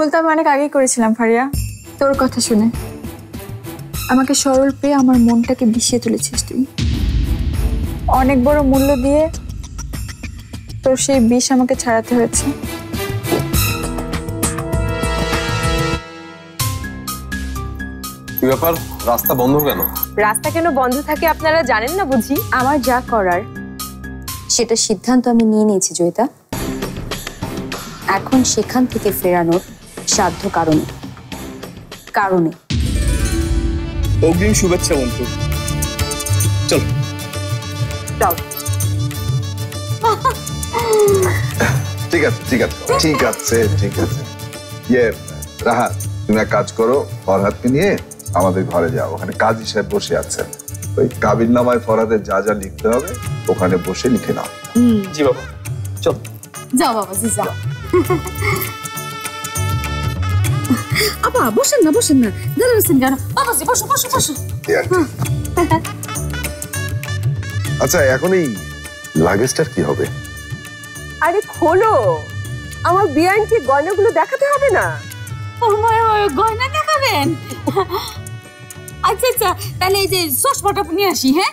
ভুল তো আমি অনেক আগেই করেছিলাম ফারিয়া, তোর কথা শুনে। আমাকে সরল পেয়ে আমার মনটাকে বিষিয়ে তুলেছিস তুই। অনেক বড় মূল্য দিয়ে তোর সেই বিষ আমাকে ছাড়াতে হয়েছে। কি ব্যাপার, রাস্তা বন্ধ কেন? রাস্তা কেন বন্ধ থাকে আপনারা জানেন না বুঝি? আমার যা করার সেটা সিদ্ধান্ত আমি নিয়ে নিয়েছি জয়িতা। এখন সেখান থেকে ফেরানোর সাধ্য কারণে অগ্রিম শুভেচ্ছা বন্ধু। চল চল। ঠিক আছে ঠিক আছে ঠিক আছে ঠিক আছে। রাহাত, তুমি এক কাজ করো, ফরহাদকে নিয়ে আমাদের ঘরে যাও। ওখানে কাজী সাহেব বসে আছেন। ওই কাবিননামায় ফরহাদের যা যা লিখতে হবে ওখানে বসে লিখে নাও। জি বাবা, চল। যাও বাবা জি যাও। আপা বসেন না দাঁড়াচ্ছেন কেন? বাবাজি বসো বসো বসো। আচ্ছা, এখন এই লাগেজটার কি হবে? আরে খোলো, আমার বিয়ানকে গয়নাগুলো দেখাতে হবে না? গয়না দেখাবেন? আচ্ছা আচ্ছা, তাহলে এই যে চশমাটা নিয়ে আসি। হ্যাঁ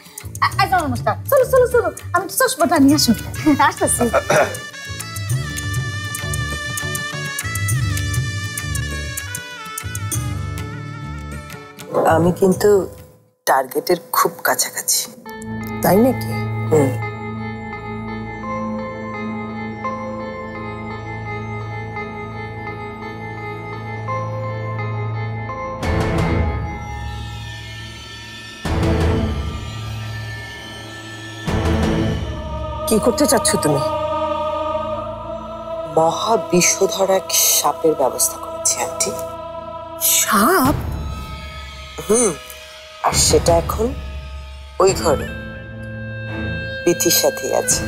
নমস্কার, চলো চলো চলো, আমি চশমাটা নিয়ে আসো। আসতেছি। আমি কিন্তু টার্গেটের খুব কাছাকাছি। তাই নাকি? কি করতে চাচ্ছ তুমি? মহা বিষধর এক সাপের ব্যবস্থা করেছি আন্টি। সাপ? আর সেটা এখন ওই ঘরে বিথির সাথেই আছে।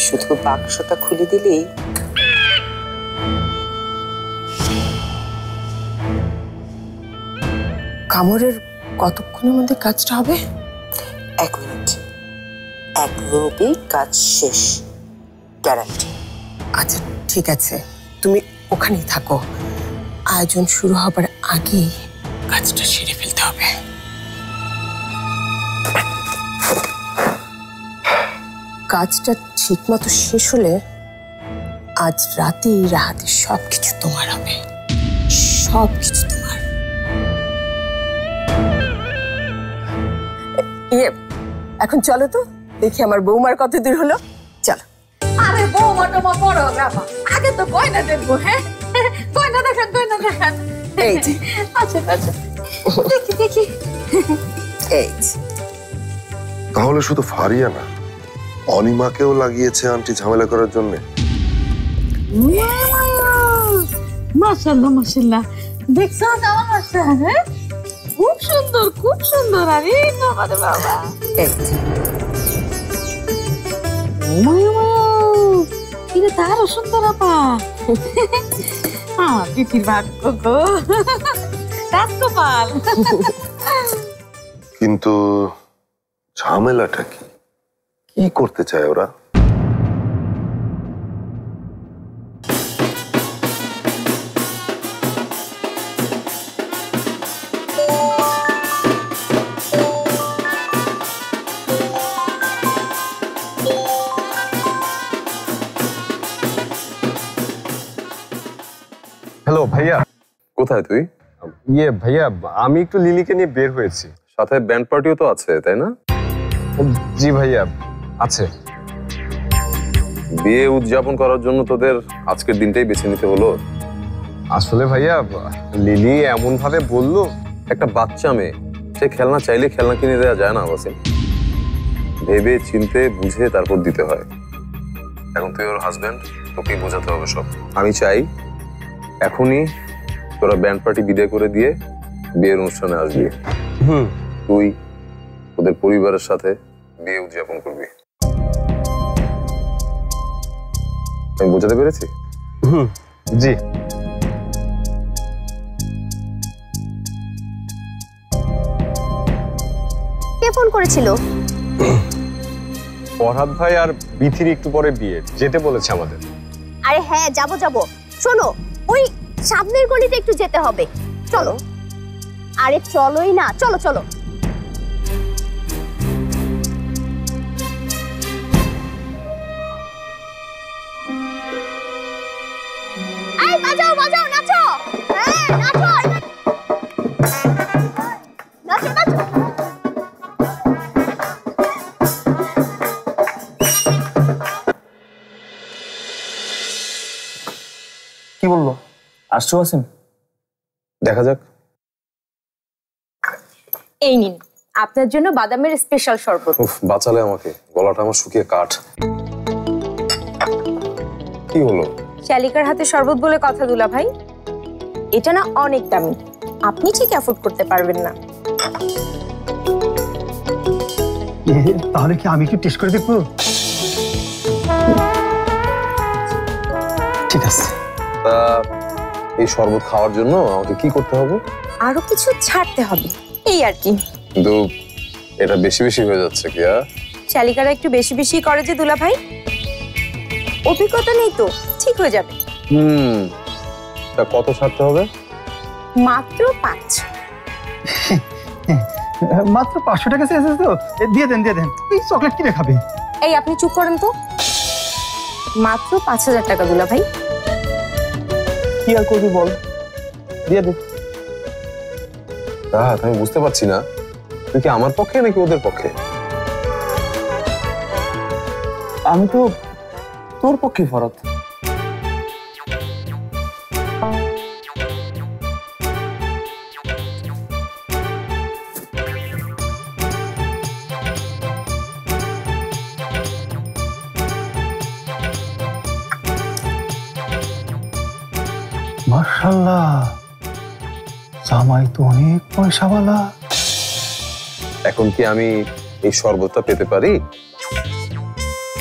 শুধু বাক্সটা খুলে দিলেই কামড়ের কতক্ষণের মধ্যে কাজটা হবে? 1 মিনিট। 1 মিনিটেই কাজ শেষ, গ্যারান্টি। আচ্ছা ঠিক আছে, তুমি ওখানেই থাকো। আয়োজন শুরু হবার আগেই কাজটা সেরে ফেলতে হবে। কাজটা ঠিক মতো শেষ হলে আজ রাতেই রাহাতের সবকিছু তোমার হবে, সবকিছু তোমার। এখন চলো তো দেখি আমার বৌমার কত দূর হলো। চলো। আরে বৌমা টমা বড় বাবা, আগে তো গয়না দেখবো। হ্যাঁ গয়না দেখান। এই যে আচ্ছা আচ্ছা, দেখি। এই যে। তাহলে শুধু ফারিয়া না, অনিমাকেও লাগিয়েছে আন্টি ঝামেলা করার জন্য। মাশাআল্লাহ দেখছো আমার মাসা? হ্যাঁ খুব সুন্দর। আরে বাবা এটা তারও সুন্দর আপা। পিঠির ভাগ্য গো, রাজকপাল। কিন্তু ঝামেলাটা কি করতে চায় ওরা? হ্যালো ভাইয়া। কোথায় তুই? ভাইয়া, আমি একটু লিলিকে নিয়ে বের হয়েছি। সাথে ব্যান্ড পার্টিও তো আছে, তাই না? জি ভাইয়া আছে। বিয়ে উদযাপন করার জন্য তোদের আজকের দিনটাই বেছে নিতে হলো? আসলে ভাইয়া লিলি এমন ভাবে বললো। একটা বাচ্চা মেয়ে, সে খেলনা চাইলে খেলনা কিনে দেওয়া যায় না ওয়াসিম। ভেবে চিনতে বুঝে তারপর দিতে হয়। এখন তুই ওর হাজবেন্ড, তোকেই বোঝাতে হবে সব। আমি চাই এখনই তোরা ব্যান্ড পার্টি বিদায় করে দিয়ে বিয়ের অনুষ্ঠানে আসবি। তুই ওদের পরিবারের সাথে বিয়ে উদযাপন করবি। আমি বোঝাতে পেরেছি? জি। কে ফোন করেছিল? ফরহাদ ভাই আর বিথির একটু পরে বিয়ে, যেতে বলেছে আমাদের। আরে হ্যাঁ যাব। শোনো, ওই সামনের গলিতে একটু যেতে হবে, চলো। আরে চলোই না, চলো চলো। এই বাজাও বাজাও, নাচো। হ্যাঁ নাচো, নাচো নাচো। কি বললো? আসছো আসেন, দেখা যাক। এই নিন আপনার জন্য বাদামের স্পেশাল শরবত। উফ, বাঁচালে আমাকে, গলাটা আমার শুকিয়ে কাঠ। কি হলো? শালিকার হাতে শরবত বলে কথা দুলা ভাই, এটা না অনেক দামি, আপনি ঠিক অ্যাফোর্ড করতে পারবেন না। তাহলে কি আমি একটু টেস্ট করে দেখবো? ঠিক আছে। তা এই শরবত খাওয়ার জন্য আমাকে কি করতে হবে? আরো কিছু ছাড়তে হবে, এই আর কি। কিন্তু এটা বেশি বেশি হয়ে যাচ্ছে কি? শালিকারা একটু বেশি বেশি করে যে দুলা ভাই, অভিজ্ঞতা নেই তো, ঠিক হয়ে যাবে। তা কত ছাড়তে হবে? মাত্র 5। মাত্র 500 টাকা চেয়েছে তো, দিয়ে দেন দিয়ে দেন। এই চকলেট কিনে খাবে? এই আপনি চুপ করেন তো, মাত্র 5000 টাকা দুলা ভাই। কি আর করবি বল, দিয়ে দে। রাহাত, আমি বুঝতে পারছি না তুই কি আমার পক্ষে নাকি ওদের পক্ষে? আমি তো তোর পক্ষে ফরত। মাশাআল্লাহ, জামাই তো অনেক পয়সাওয়ালা। এখন কি আমি এই শরবতটা পেতে পারি?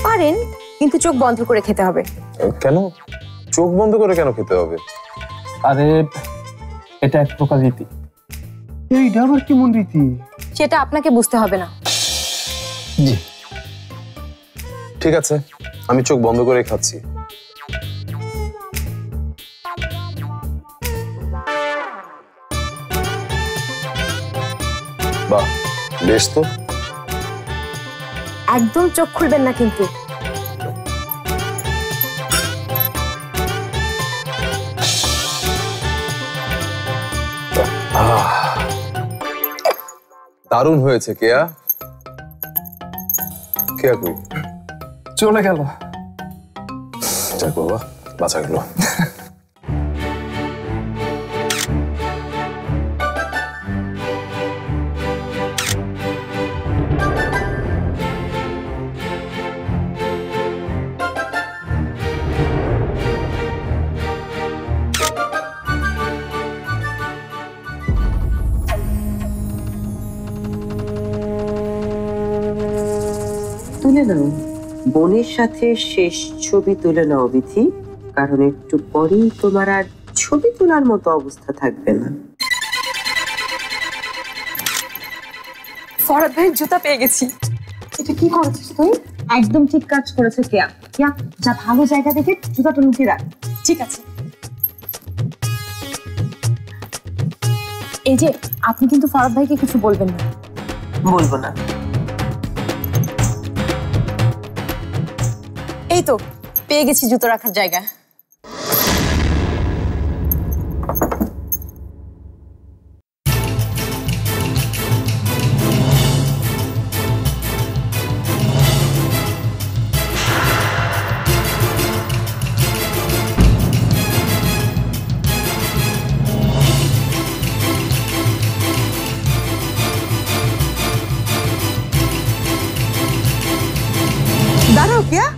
পারেন, কিন্তু চোখ বন্ধ করে খেতে হবে। কেন? চোখ বন্ধ করে কেন খেতে হবে? আরে এটা এক প্রকার রীতি। এইটা আবার কেমন রীতি? সেটা আপনাকে বুঝতে হবে না। জি ঠিক আছে, আমি চোখ বন্ধ করে খাচ্ছি। বাহ, বেশ তো। একদম চোখ খুলবেন না কিন্তু। দারুণ হয়েছে। কেয়া, কেয়া কই? চলে গেল। যাক বাবা, বাঁচা গেল। তুলে নাও, বোনের সাথে শেষ ছবি তুলে নাও বিথি, কারণ একটু পরেই তোমার আর ছবি তোলার মতো অবস্থা থাকবে না। ফরহাদ ভাইয়ের জুতা পেয়ে গেছি। এটা কি করেছিস তুই? একদম ঠিক কাজ করেছে কেয়া। কেয়া, যা ভালো জায়গা দেখে জুতাটা লুকিয়ে রাখ। ঠিক আছে। এই যে আপনি কিন্তু ফরহাদ ভাইকে কিছু বলবেন না। বলবো না। এই তো পেয়ে গেছি জুতো রাখার জায়গা। দাঁড়াও কেয়া,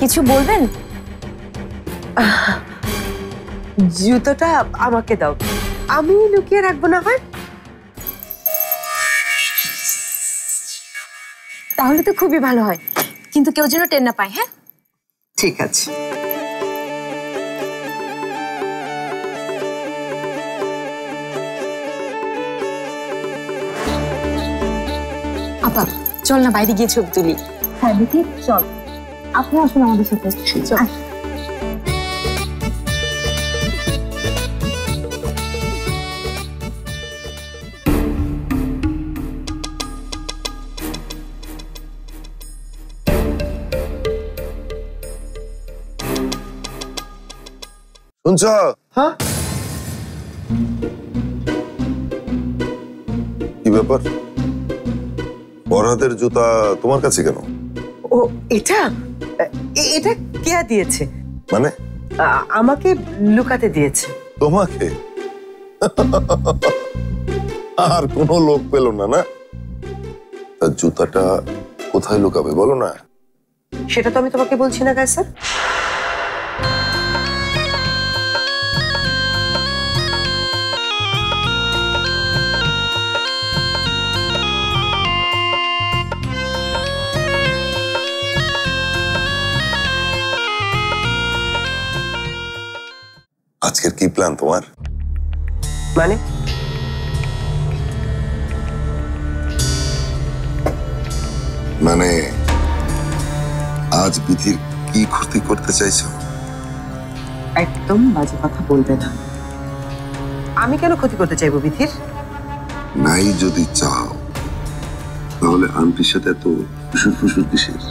কিছু বলবেন? জুতোটা আমাকে দাও, আমি লুকিয়ে রাখবো না হয়। তাহলে তো খুবই ভালো হয়, কিন্তু কেউ যেন টের না পায়। হ্যাঁ ঠিক আছে। আপা চল না বাইরে গিয়ে ছবি তুলি। হ্যাঁ বিথি চল, আপনি আসুন আমাদের সাথে। চল। শুনছ? হ্যাঁ কি ব্যাপার? ফরহাদের জুতা তোমার কাছে কেন? ও এটা এটা কেয়া দিয়েছে, মানে আমাকে লুকাতে দিয়েছে। তোমাকে? আর কোনো লোক পেল না? না, তার জুতাটা কোথায় লুকাবে বলো না? সেটা তো আমি তোমাকে বলছি না কায়সার। আজকের কি প্ল্যান তোমার? মানে মানে আজ বিধির কি ক্ষতি করতে চাইছো? একদম বাজে কথা বলবে না। আমি কেন ক্ষতি করতে চাইবো বিধির? নাই যদি চাও তাহলে আন্টির সাথে এত ফুসুর ফুসুর কিসের?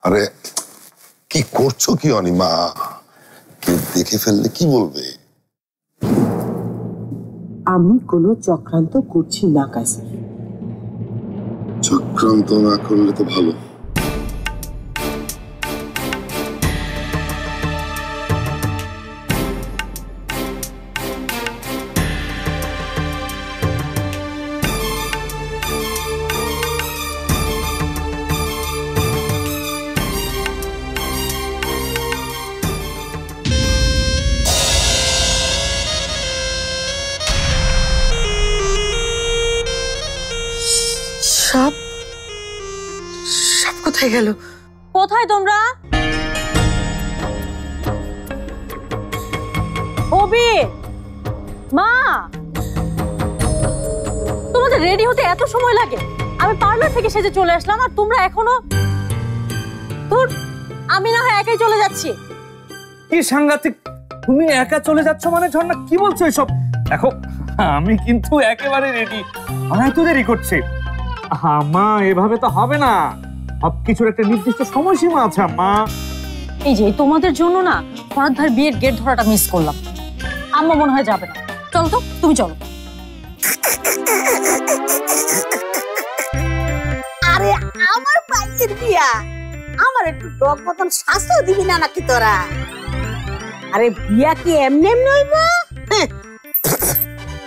আরে কি করছো কি অনিমা? কেউ দেখে ফেললে কি বলবে? আমি কোনো চক্রান্ত করছি না কায়সার। চক্রান্ত না করলে তো ভালো। সাপ? সাপ কোথায় গেল? কোথায় তোমরা? কবি মা, তোমাদের রেডি হতে এত সময় লাগে? আমি পার্লার থেকে সেজে চলে আসলাম আর তোমরা এখনো? ধুর, আমি না হয় একাই চলে যাচ্ছি। কি সাংঘাতিক! তুমি একা চলে যাচ্ছ মানে? ঝর্ণা কি বলছো এসব? দেখো আমি কিন্তু একেবারে রেডি। আমার এত দেরি করছে। মা এভাবে তো হবে না, সবকিছুর একটা নির্দিষ্ট সময়সীমা আছে আম্মা। এই যে তোমাদের জন্য না ফরহাদ ভাইয়ের বিয়ের গেট ধরাটা মিস করলাম। আম্মা মনে হয় যাবে না। চলো তো, তুমি চলো। আরে আমার ভাইয়ের বিয়া, আমার একটু টক মতন শাস্তিও দিবি না নাকি তোরা? আরে বিয়া কি এমনি এমনি হইব?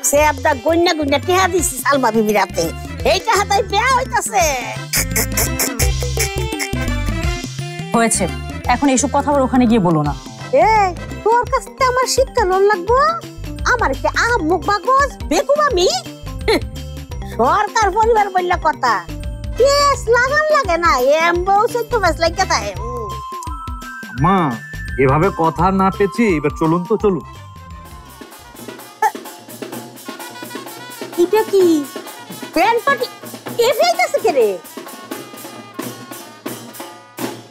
সে আপনার গন্যা গন্যা টেহা দিছি সালমা বিবির হাতে, এইটা হাতায় বিয়া হইতাছে। হয়েছে, এখন এইসব কথা আবার ওখানে গিয়ে বলো না। এ তোর কাছ থেকে আমার শিক্ষা লোন লাগবো? আমার কি মুখ বাগজ বেকুব আমি? সরকার পরিবার বললা কথা, কেস লাগান লাগে না, এমবো সত্য বাস লাগে তাই। মা এভাবে কথা না পেছি, এবার চলুন তো, চলুন। এটা কি ব্যান্ড পার্টি কে ফেলতেছে কে রে?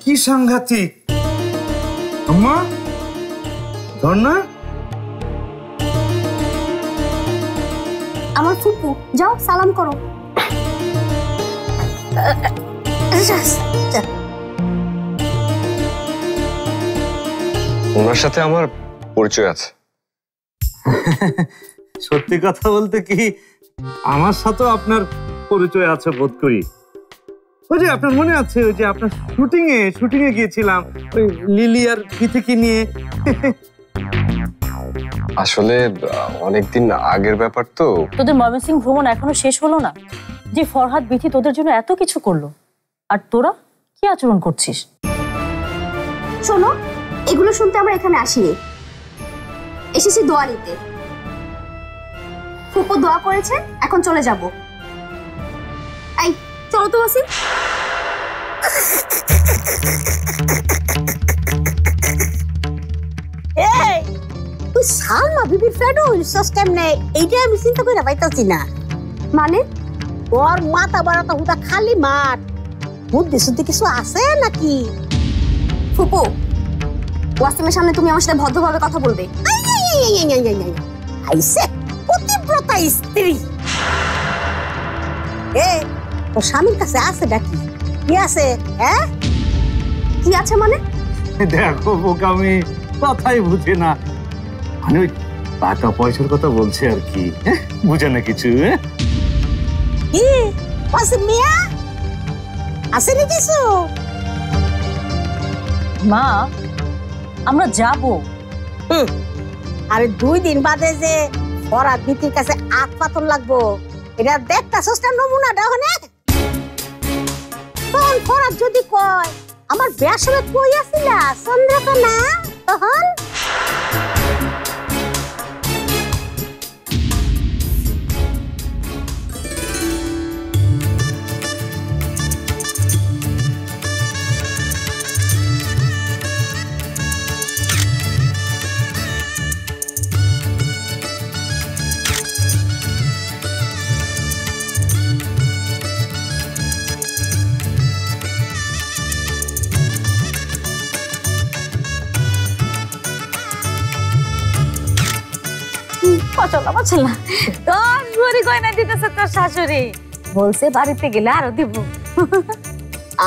কি সাংঘাতিক! আম্মা, ঝর্ণা, আমার ফুপু, যাও সালাম করো। ওনার সাথে আমার পরিচয় আছে। সত্যি কথা বলতে কি, আমার সাথেও আপনার পরিচয় আছে বোধ করি। ওই যে আপনার মনে আছে, ওই যে আপনার শুটিং এ গিয়েছিলাম ওই লিলি আর বিথিকে নিয়ে। আসলে অনেকদিন আগের ব্যাপার তো। তোদের ময়মনসিং ভ্রমণ এখনো শেষ হলো না, যে ফরহাদ বিথি তোদের জন্য এত কিছু করলো, আর তোরা কি আচরণ করছিস? শোনো, এগুলো শুনতে আমরা এখানে আসিনি, এসেছি দোয়া নিতে। ফুপু দোয়া করেছে, এখন চলে যাব। এই চলো তো ওয়াসিম। জায়গাটা উইলসস কেমনে এইটা আমি চিন্তা করে পাইতাছি না। মানে ওর মাথা বাড়াটা হুদা খালি মাঠ, বুদ্ধি শুদ্ধি কিছু আছে নাকি? ফুপু, ওয়াসিমের সামনে তুমি আমার সাথে ভদ্রভাবে কথা বলবে। আইসে পতিব্রতা স্ত্রী। এ তোর স্বামীর কাছে আছে নাকি? কি আছে? হ্যাঁ, কি আছে মানে? দেখো বোকামি, কথাই বুঝে না। মানে ওই টাকা পয়সার কথা বলছে আর কি, বুঝে না কিছু। কি ওয়াসিম মিয়া আছে নি কিছু? মা, আমরা যাব। আরে 2 দিন বাদে যে ফরাদ বিতির কাছে আত পাতন লাগবো, এটা দেখতাছস না নমুনাটা ওখানে? তখন ফরাদ যদি কয় আমার বিয়ার সময় কই আছিলা চন্দ্রকোনা, তখন পছলা তোর ভরি গয়না দিতেছে তোর শাশুড়ি, বলছে বাড়িতে গেলে আরো দিব।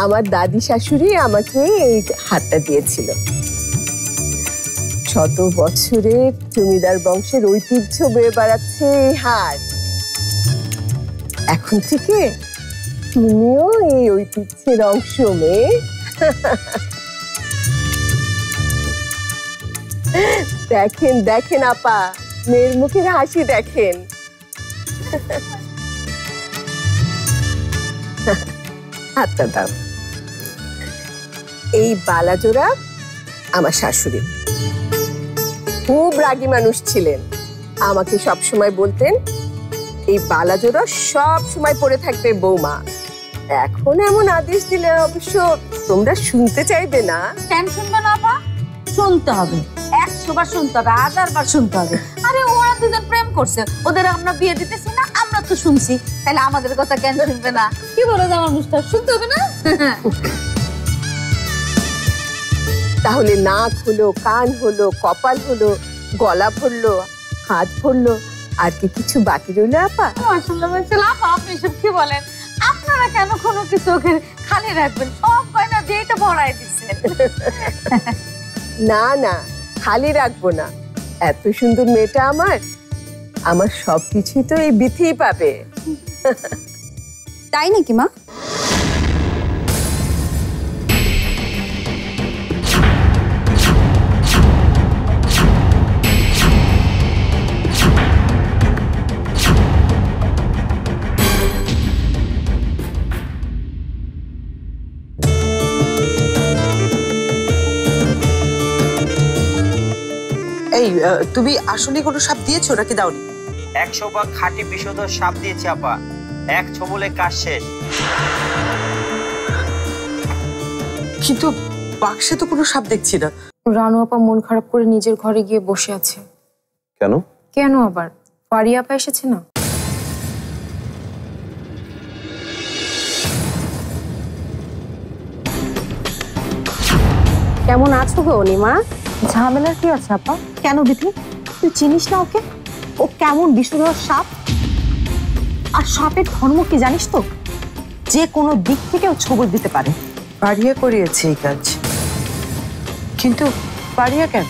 আমার দাদি শাশুড়ি আমাকে এই হারটা দিয়েছিল। শত বছরের জমিদার বংশের ঐতিহ্য বয়ে বেড়াচ্ছে এই হার। এখন থেকে তুমিও এই ঐতিহ্যের অংশ, মেয়ে। দেখেন দেখেন আপা, মেয়ের মুখের হাসি দেখেন। হাতটা দাও। এই বালাজোড়া আমার শাশুড়ি, খুব রাগী মানুষ ছিলেন। আমাকে সব সময় বলতেন এই বালাজোড়া সব সময় পড়ে থাকবে বৌমা। এখন এমন আদেশ দিলে অবশ্য তোমরা শুনতে চাইবে না। কেন শুনবে না আপা? শুনতে হবে, 100 বার শুনতে হবে, 1000 বার শুনতে হবে। আরে ওরা দুজন প্রেম করছে, ওদের আমরা বিয়ে দিতেছি না, আমরা তো শুনছি, তাহলে আমাদের কথা কেন শুনবে না? কি বলো আমার মুস্তাক, শুনতে হবে না? তাহলে নাক হলো, কান হলো, কপাল হলো, গলা ভরলো, হাত ভরলো, আর কি কিছু বাকি রইলো আপা? মাশাআল্লাহ মাশাআল্লাহ আপা, আপনি এসব কি বলেন? আপনারা কেন কোনো কিছু ওকে খালি রাখবেন? সব গয়না দিয়েই তো ভরাই দিচ্ছেন। না না, খালি রাখবো না। এত সুন্দর মেয়েটা আমার সবকিছুই তো এই বিথিই পাবে। তাই নাকি মা? এই তুমি আসলে কোনো সাপ দিয়েছো নাকি দাওনি? 100 ভাগ খাঁটি বিশুদ্ধ সাপ দিয়েছি আপা, 1 ছোবলে কাজ শেষ। কিন্তু বাক্সে তো কোনো সাপ দেখছি না। রানু আপা মন খারাপ করে নিজের ঘরে গিয়ে বসে আছে। কেন? কেন আবার? ফারিয়া আপা এসেছে না? কেমন আছো গো অনিমা? ঝামেলার কি আছে আপা? কেন বিথি, তুই চিনিস না ওকে? ও কেমন বিষধর সাপ, আর সাপের ধর্ম কি জানিস তো? যে কোনো দিক থেকে ও ছবল দিতে পারে। পারিয়া করিয়েছে এই কাজ। কিন্তু পারিয়া কেন?